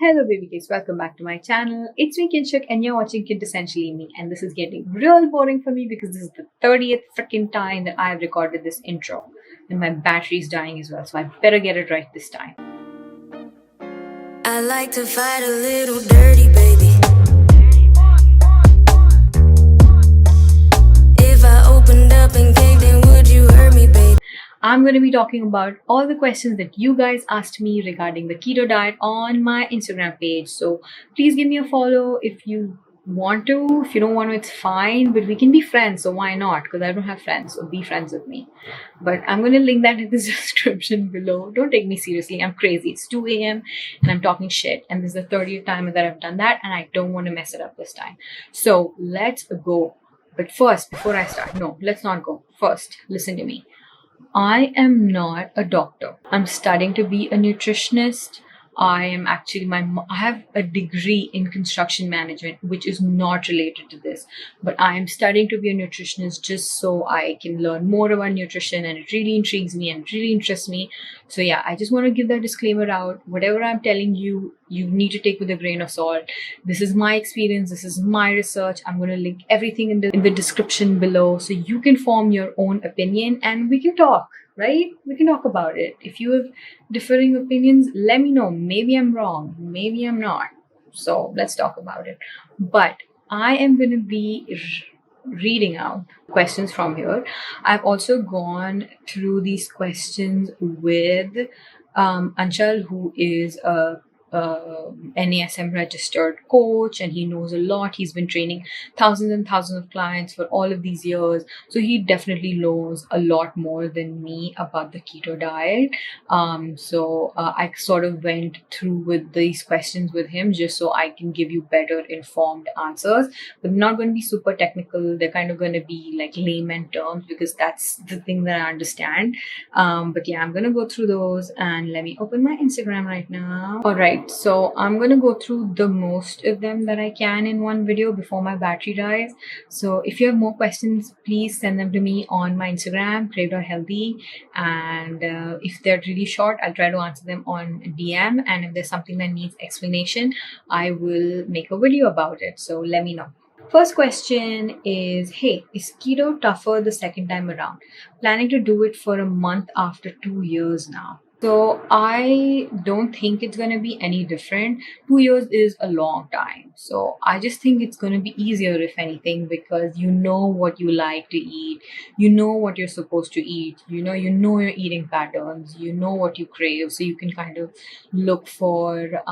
Hello Babycakes, welcome back to my channel. It's me Kinshuk and you're watching Quintessentially Me, and this is getting real boring for me because this is the 30th freaking time that I've recorded this intro and my battery's dying as well, so I better get it right this time. I like to fight a little dirty, baby. If I opened up and caved in, would you hurt me, baby? I'm going to be talking about all the questions that you guys asked me regarding the keto diet on my Instagram page. So please give me a follow if you want to. If you don't want to, it's fine, but we can be friends. So why not? Because I don't have friends, so be friends with me. But I'm going to link that in the description below. Don't take me seriously. I'm crazy. It's 2 a.m. and I'm talking shit. And this is the 30th time that I've done that, and I don't want to mess it up this time. So let's go. But first, before I start, no, let's not go. First, listen to me. I am not a doctor. I'm studying to be a nutritionist. I have a degree in construction management, which is not related to this, but I am studying to be a nutritionist just so I can learn more about nutrition, and it really intrigues me and it really interests me. So yeah, I just want to give that disclaimer out. Whatever I'm telling you, you need to take with a grain of salt. This is my experience. This is my research. I'm going to link everything in the description below so you can form your own opinion and we can talk. Right? We can talk about it. If you have differing opinions, let me know. Maybe I'm wrong. Maybe I'm not. So let's talk about it. But I am going to be reading out questions from here. I've also gone through these questions with Anshal, who is a NASM registered coach, and he knows a lot. He's been training thousands and thousands of clients for all of these years, so he definitely knows a lot more than me about the keto diet. So I sort of went through with these questions with him just so I can give you better informed answers, but not going to be super technical. They're kind of going to be like layman terms because that's the thing that I understand. But yeah, I'm going to go through those, and let me open my Instagram right now. All right. So I'm going to go through the most of them that I can in one video before my battery dies. So if you have more questions, please send them to me on my Instagram, crave.healthy. And if they're really short, I'll try to answer them on DM. And if there's something that needs explanation, I will make a video about it. So let me know. First question is, hey, is keto tougher the second time around? Planning to do it for a month after 2 years now. So I don't think it's going to be any different. 2 years is a long time. So I just think it's going to be easier, if anything, because you know what you like to eat. You know what you're supposed to eat. You know your eating patterns. You know what you crave. So you can kind of look for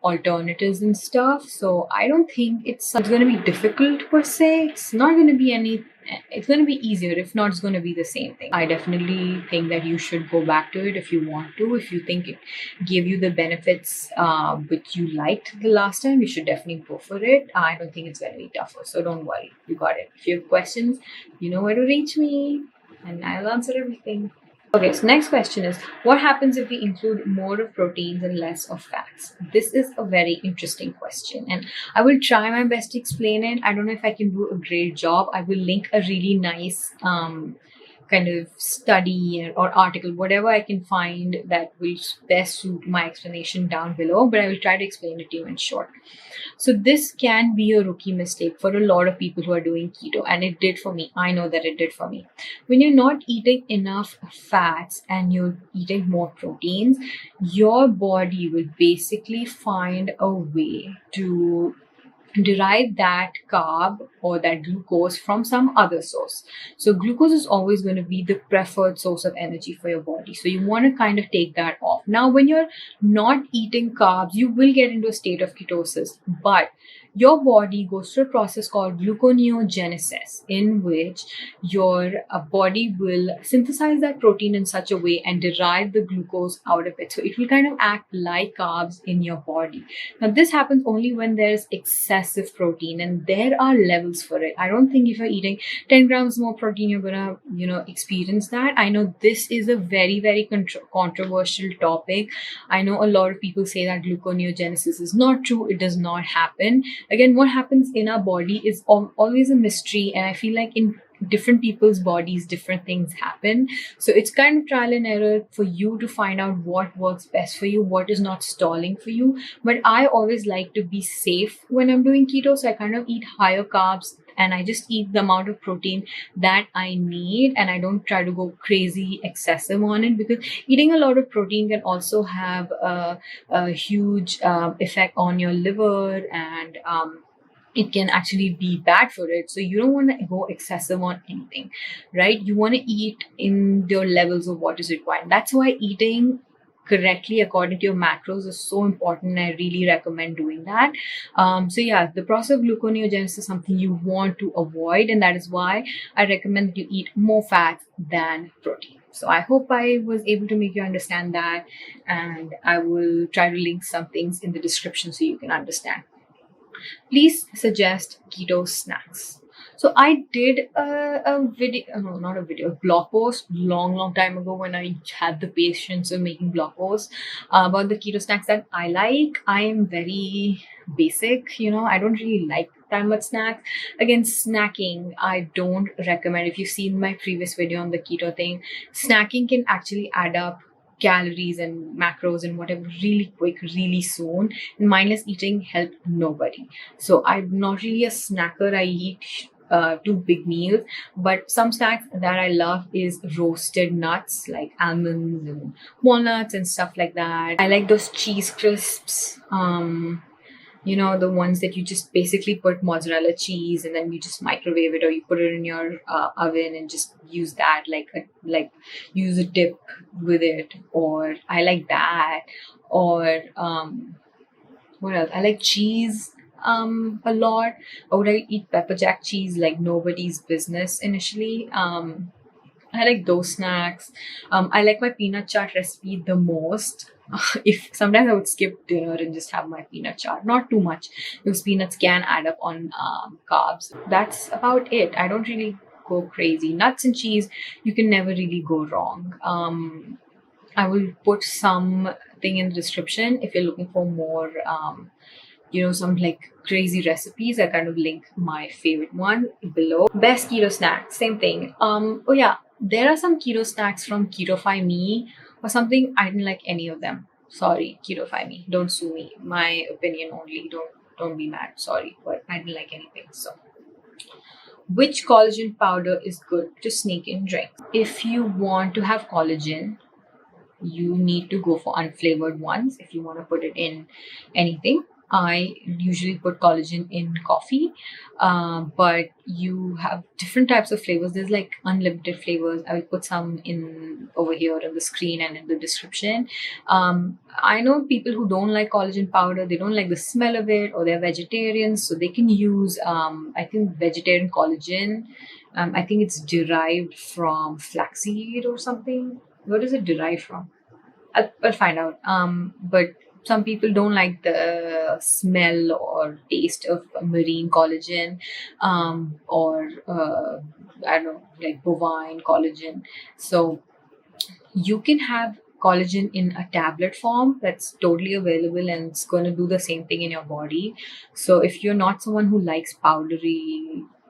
alternatives and stuff. So I don't think it's going to be difficult per se. It's not going to be it's going to be easier. If not, it's going to be the same thing. I definitely think that you should go back to it if you want to. If you think it gave you the benefits which you liked the last time, you should definitely go for it. I don't think it's going to be tougher, so don't worry. You got it. If you have questions, you know where to reach me and I'll answer everything. Okay, so next question is, what happens if we include more of proteins and less of fats? This is a very interesting question, and I will try my best to explain it. I don't know if I can do a great job. I will link a really nice kind of study or article, whatever I can find that will best suit my explanation down below, but I will try to explain it to you in short. So this can be a rookie mistake for a lot of people who are doing keto, and it did for me. I know that it did for me. When you're not eating enough fats and you're eating more proteins, your body will basically find a way to derive that carb or that glucose from some other source. So glucose is always going to be the preferred source of energy for your body. So you want to kind of take that off. Now, when you're not eating carbs, you will get into a state of ketosis, but your body goes through a process called gluconeogenesis, in which your body will synthesize that protein in such a way and derive the glucose out of it. So it will kind of act like carbs in your body. Now, this happens only when there's excessive protein, and there are levels for it. I don't think if you're eating 10 grams more protein, you're gonna, experience that. I know this is a very, very controversial topic. I know a lot of people say that gluconeogenesis is not true. It does not happen. Again, what happens in our body is always a mystery, and I feel like in different people's bodies, different things happen. So it's kind of trial and error for you to find out what works best for you, what is not stalling for you. But I always like to be safe when I'm doing keto, so I kind of eat higher carbs and I just eat the amount of protein that I need, and I don't try to go crazy excessive on it, because eating a lot of protein can also have a huge effect on your liver, and it can actually be bad for it. So you don't want to go excessive on anything, right? You want to eat in your levels of what is required. That's why eating correctly according to your macros is so important. I really recommend doing that. So yeah, the process of gluconeogenesis is something you want to avoid, and that is why I recommend that you eat more fats than protein. So I hope I was able to make you understand that, and I will try to link some things in the description so you can understand. Please suggest keto snacks. So I did a video, no, not a video, a blog post long time ago when I had the patience of making blog posts about the keto snacks that I like. I am very basic, I don't really like that much snacks. Again, snacking, I don't recommend. If you've seen my previous video on the keto thing, snacking can actually add up calories and macros and whatever really quick, really soon. And mindless eating helped nobody. So I'm not really a snacker. I eat 2 big meals, but some snacks that I love is roasted nuts like almonds and walnuts and stuff like that. I like those cheese crisps. The ones that you just basically put mozzarella cheese and then you just microwave it, or you put it in your oven and just use that like use a dip with it. Or I like that. Or what else? I like cheese a lot. Or would I eat pepper jack cheese like nobody's business initially? I like those snacks. I like my peanut chaat recipe the most. If sometimes I would skip dinner and just have my peanut chaat, not too much, because peanuts can add up on carbs. That's about it. I don't really go crazy. Nuts and cheese, you can never really go wrong. I will put something in the description if you're looking for more. Some like crazy recipes. I kind of link my favorite one below. Best keto snack, same thing. Oh yeah, there are some keto snacks from Ketofy ANY or something. I didn't like any of them. Sorry, Ketofy ANY. Don't sue me. My opinion only. Don't be mad. Sorry, but I didn't like anything. So, which collagen powder is good to sneak in drink? If you want to have collagen, you need to go for unflavored ones. If you want to put it in anything, I usually put collagen in coffee, but you have different types of flavors. There's like unlimited flavors. I will put some in over here on the screen and in the description. I know people who don't like collagen powder. They don't like the smell of it, or they're vegetarians, so they can use I think vegetarian collagen. I think it's derived from flaxseed or something. What is it derived from? I'll find out. But some people don't like the smell or taste of marine collagen, or I don't know, like bovine collagen. So you can have collagen in a tablet form that's totally available, and it's going to do the same thing in your body. So if you're not someone who likes powder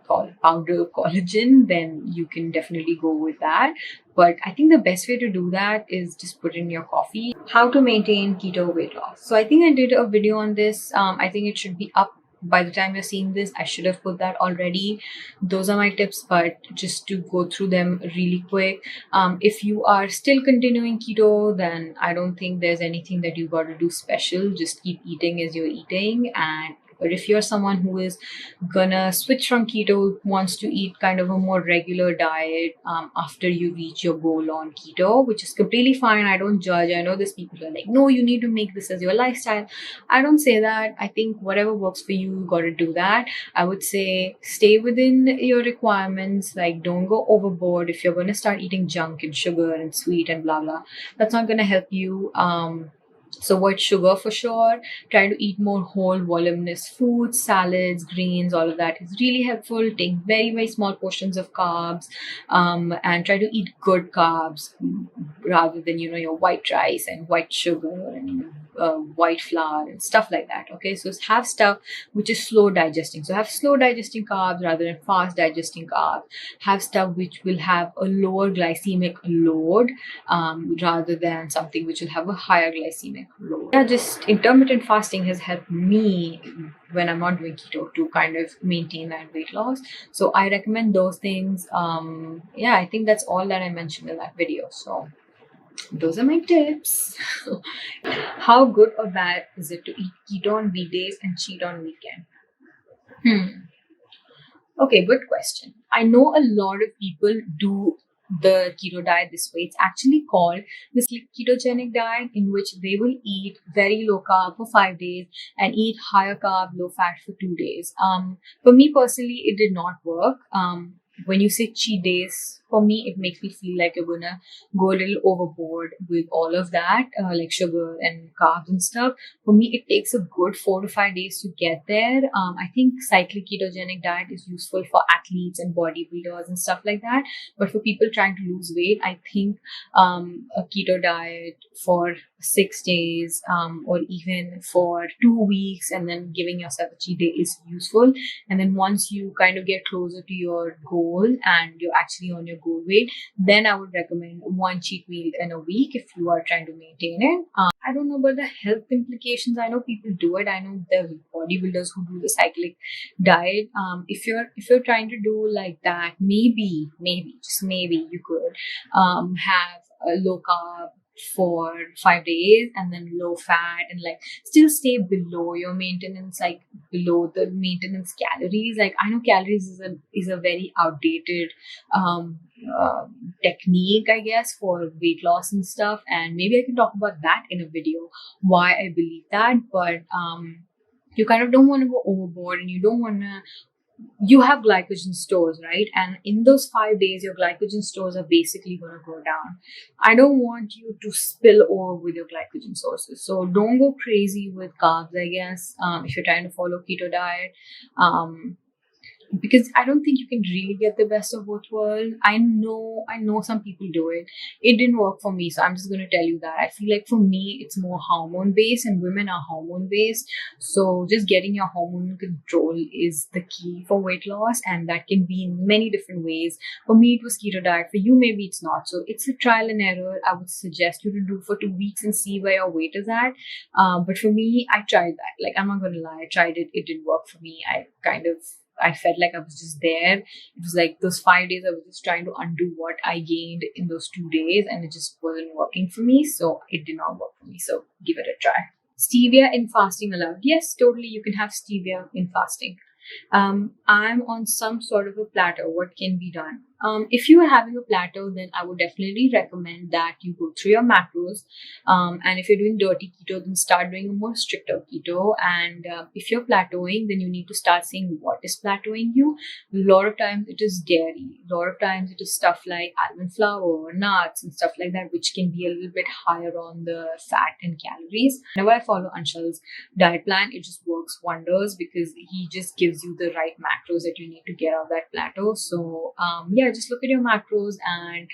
collagen, then you can definitely go with that. But I think the best way to do that is just put in your coffee. How to maintain keto weight loss. So I think I did a video on this. I think it should be up by the time you're seeing this. I should have put that already. Those are my tips, but just to go through them really quick. If you are still continuing keto, then I don't think there's anything that you got to do special. Just keep eating as you're eating. But if you're someone who is gonna switch from keto, wants to eat kind of a more regular diet after you reach your goal on keto, which is completely fine. I don't judge. I know there's people who are like, no, you need to make this as your lifestyle. I don't say that. I think whatever works for you, you got to do that. I would say stay within your requirements. Like, don't go overboard. If you're going to start eating junk and sugar and sweet and blah, blah, that's not going to help you. So avoid sugar for sure. Try to eat more whole, voluminous foods, salads, greens, all of that is really helpful. Take very, very small portions of carbs, and try to eat good carbs rather than, your white rice and white sugar and white flour and stuff like that. Okay, so have stuff which is slow digesting. So have slow digesting carbs rather than fast digesting carbs. Have stuff which will have a lower glycemic load rather than something which will have a higher glycemic load. Yeah, just intermittent fasting has helped me when I'm not doing keto to kind of maintain that weight loss. So I recommend those things. Yeah, I think that's all that I mentioned in that video. So those are my tips. How good or bad is it to eat keto on weekdays and cheat on weekend? Okay, good question. I know a lot of people do the keto diet this way. It's actually called this ketogenic diet, in which they will eat very low carb for 5 days and eat higher carb, low fat for 2 days. For me personally, it did not work. When you say cheat days, for me, it makes me feel like you're gonna go a little overboard with all of that, like sugar and carbs and stuff. For me, it takes a good 4 to 5 days to get there. I think cyclic ketogenic diet is useful for athletes and bodybuilders and stuff like that. But for people trying to lose weight, I think a keto diet for 6 days or even for 2 weeks and then giving yourself a cheat day is useful. And then once you kind of get closer to your goal and you're actually on your goal weight, then I would recommend one cheat meal in a week if you are trying to maintain it. I don't know about the health implications. I know people do it. I know the bodybuilders who do the cyclic diet. If you're trying to do like that, maybe just maybe you could have a low carb for 5 days and then low fat and like still stay below your maintenance, like below the maintenance calories. Like I know calories is a very outdated technique, I guess, for weight loss and stuff, and maybe I can talk about that in a video why I believe that. But you kind of don't want to go overboard, and you don't want to. You have glycogen stores, right? And in those 5 days, your glycogen stores are basically going to go down. I don't want you to spill over with your glycogen sources. So don't go crazy with carbs, I guess, if you're trying to follow keto diet. Because I don't think you can really get the best of both worlds. I know some people do it. It didn't work for me, so I'm just going to tell you that. I feel like for me, it's more hormone based, and women are hormone based. So just getting your hormone control is the key for weight loss, and that can be in many different ways. For me, it was keto diet. For you, maybe it's not. So it's a trial and error. I would suggest you to do for 2 weeks and see where your weight is at. But for me, I tried that. Like, I'm not going to lie, I tried it. It didn't work for me. I felt like I was just there. It was like those 5 days, I was just trying to undo what I gained in those 2 days, and it just wasn't working for me. So it did not work for me. So give it a try. Stevia in fasting allowed? Yes, totally. You can have stevia in fasting. I'm on some sort of a plateau. What can be done? If you are having a plateau, then I would definitely recommend that you go through your macros. And if you're doing dirty keto, then start doing a more stricter keto. And if you're plateauing, then you need to start seeing what is plateauing you. A lot of times it is dairy. A lot of times it is stuff like almond flour, nuts, and stuff like that, which can be a little bit higher on the fat and calories. Whenever I follow Anshal's diet plan, it just works wonders because he just gives you the right macros that you need to get out of that plateau. So yeah, just look at your macros and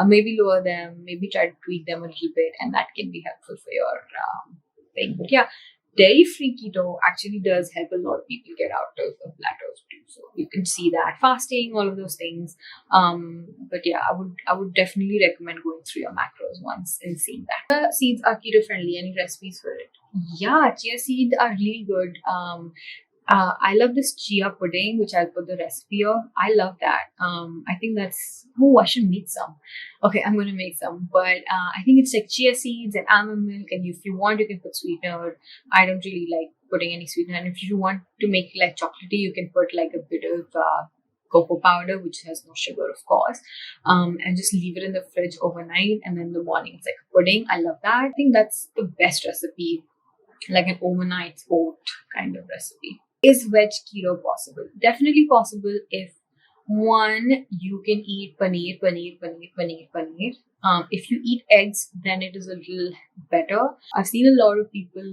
maybe lower them, maybe try to tweak them a little bit, and that can be helpful for your thing. But yeah, dairy-free keto actually does help a lot of people get out of plateaus too. So you can see that fasting, all of those things. But yeah, I would definitely recommend going through your macros once and seeing that. The seeds are keto friendly. Any recipes for it? Yeah, chia seeds are really good. I love this chia pudding, which I'll put the recipe of. I love that. I think that's, I should make some. Okay, I'm going to make some. But I think it's like chia seeds and almond milk. And if you want, you can put sweetener. I don't really like putting any sweetener. And if you want to make it like chocolatey, you can put like a bit of cocoa powder, which has no sugar, of course. And just leave it in the fridge overnight. And then in the morning, it's like a pudding. I love that. I think that's the best recipe, like an overnight oat kind of recipe. Is veg keto possible? Definitely possible if one, you can eat paneer. If you eat eggs, then it is a little better. I've seen a lot of people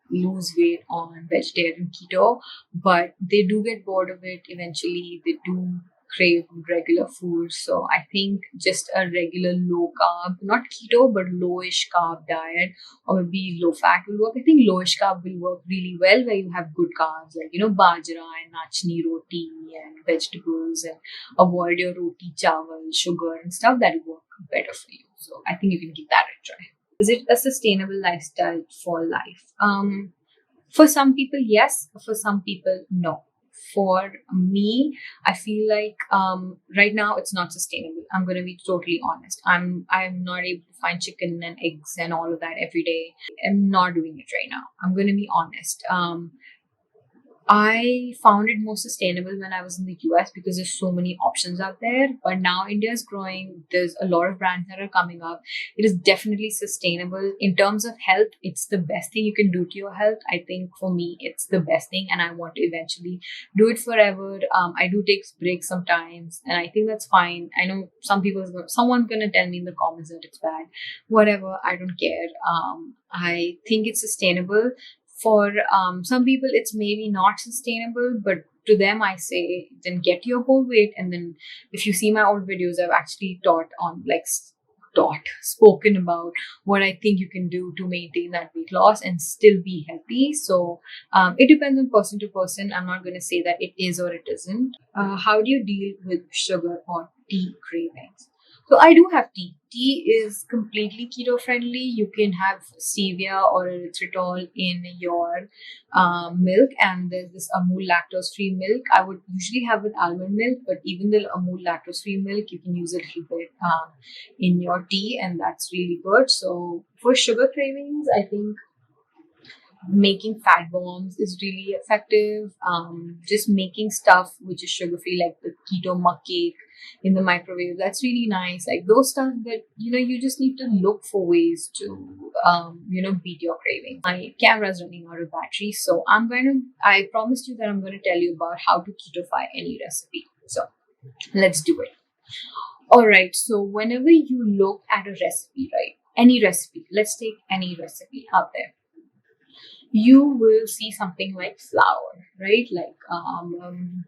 lose weight on vegetarian keto, but they do get bored of it eventually. They do crave regular food. So I think just a regular low carb, not keto, but lowish carb diet, or maybe low fat will work. I think lowish carb will work really well where you have good carbs like, bajra and nachni roti and vegetables, and avoid your roti, chawal, sugar and stuff. That will work better for you. So I think you can give that a try. Is it a sustainable lifestyle for life? For some people, yes. For some people, no. For me, I feel like right now it's not sustainable. I'm gonna be totally honest. I'm not able to find chicken and eggs and all of that every day. I'm not doing it right now. I'm gonna be honest. I found it more sustainable when I was in the US because there's so many options out there. But now India is growing. There's a lot of brands that are coming up. It is definitely sustainable. In terms of health, it's the best thing you can do to your health. I think for me, it's the best thing, and I want to eventually do it forever. I do take breaks sometimes, and I think that's fine. I know someone's gonna tell me in the comments that it's bad. Whatever, I don't care. I think it's sustainable. For some people, it's maybe not sustainable, but to them, I say, then get your whole weight. And then if you see my old videos, I've actually spoken about what I think you can do to maintain that weight loss and still be healthy. So it depends on person to person. I'm not going to say that it is or it isn't. How do you deal with sugar or tea cravings? So I do have tea. Tea is completely keto friendly. You can have stevia or erythritol in your milk, and there's this Amul lactose free milk. I would usually have with almond milk, but even the Amul lactose free milk, you can use a little bit in your tea, and that's really good. So for sugar cravings, I think making fat bombs is really effective. Just making stuff which is sugar free, like the keto mug cake in the microwave, that's really nice. Like those stuff that you just need to look for ways to beat your craving. My camera's running out of battery, so I promised you that I'm going to tell you about how to ketofy any recipe. So let's do it. All right, so whenever you look at a recipe, right, any recipe, let's take any recipe out there, you will see something like flour, right? Like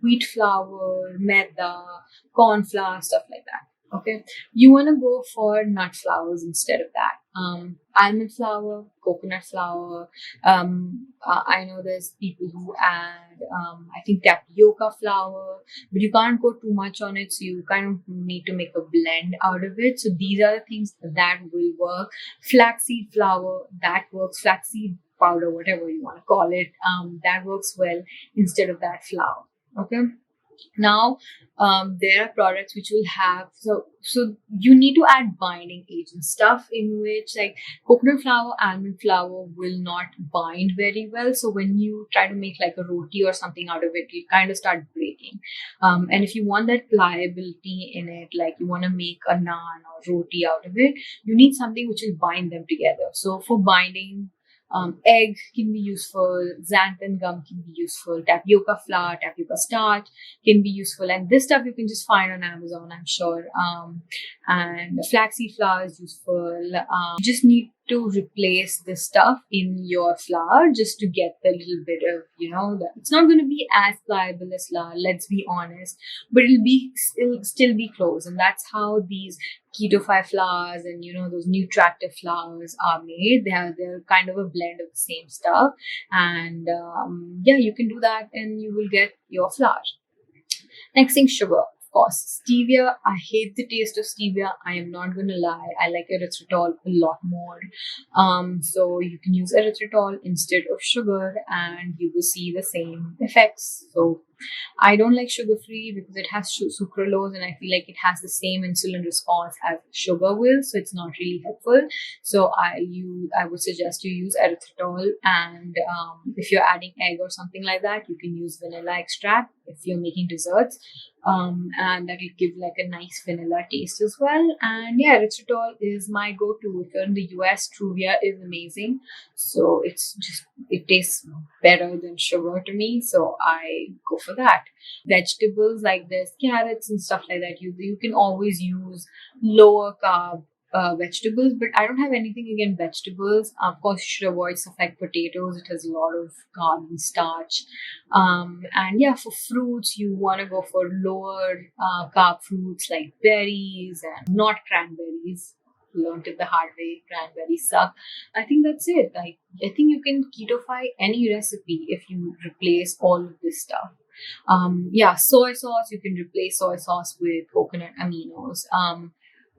wheat flour, maida, corn flour, stuff like that. Okay, you want to go for nut flours instead of that. Almond flour, coconut flour. I know there's people who add, I think, tapioca flour, but you can't go too much on it, so you kind of need to make a blend out of it. So these are the things that will work. Flaxseed flour, that works. Flaxseed powder, whatever you want to call it, that works well instead of that flour. Okay. Now, there are products which will have, so you need to add binding agent stuff in which, like coconut flour, almond flour will not bind very well. So when you try to make like a roti or something out of it, you kind of start breaking. And if you want that pliability in it, like you want to make a naan or roti out of it, you need something which will bind them together. So for binding, egg can be useful, xanthan gum can be useful, tapioca flour, tapioca starch can be useful, and this stuff you can just find on Amazon, I'm sure. And flaxseed flour is useful. You just need to replace this stuff in your flour just to get the little bit of, it's not going to be as pliable as flour, let's be honest, but it'll still be close. And that's how these Ketofy flours and those nutractive flours are made. They're kind of a blend of the same stuff, and you can do that and you will get your flour. Next thing, sugar. Of course, stevia. I hate the taste of stevia. I am not going to lie. I like erythritol a lot more. So you can use erythritol instead of sugar and you will see the same effects. So I don't like sugar-free because it has sucralose, and I feel like it has the same insulin response as sugar will, so it's not really helpful. So I would suggest you use erythritol, and if you're adding egg or something like that, you can use vanilla extract if you're making desserts, and that will give like a nice vanilla taste as well. And yeah, erythritol is my go-to. If you're in the US, Truvia is amazing. So it tastes better than sugar to me, so I go for that. Vegetables like this, carrots and stuff like that, you can always use lower carb vegetables, but I don't have anything against vegetables. Of course, you should avoid stuff like potatoes. It has a lot of carb and starch. And yeah, for fruits, you want to go for lower carb fruits like berries and not cranberries. Learned it the hard way. Cranberries suck. I think that's it. I think you can ketofy any recipe if you replace all of this stuff. Yeah, soy sauce, you can replace soy sauce with coconut aminos.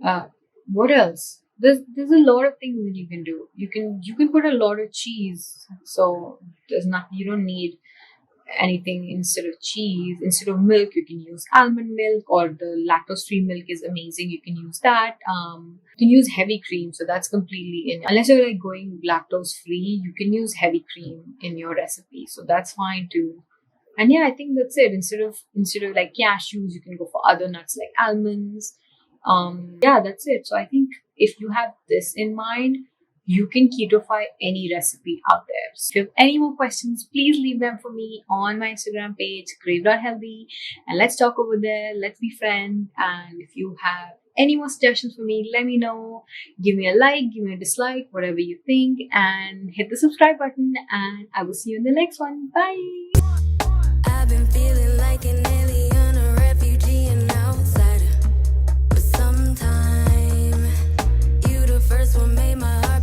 Uh, what else? There's a lot of things that you can do. You can put a lot of cheese. So there's not you don't need anything instead of cheese. Instead of milk, you can use almond milk, or the lactose-free milk is amazing. You can use that. You can use heavy cream, so that's completely in. Unless you're like going lactose-free, you can use heavy cream in your recipe, so that's fine too. And yeah, I think that's it. Instead of like cashews, you can go for other nuts like almonds. Yeah, that's it. So I think if you have this in mind, you can ketofy any recipe out there. So if you have any more questions, please leave them for me on my Instagram page, crave.healthy, and let's talk over there. Let's be friends. And if you have any more suggestions for me, let me know. Give me a like, give me a dislike, whatever you think, and hit the subscribe button. And I will see you in the next one. Bye. I've been feeling like an alien.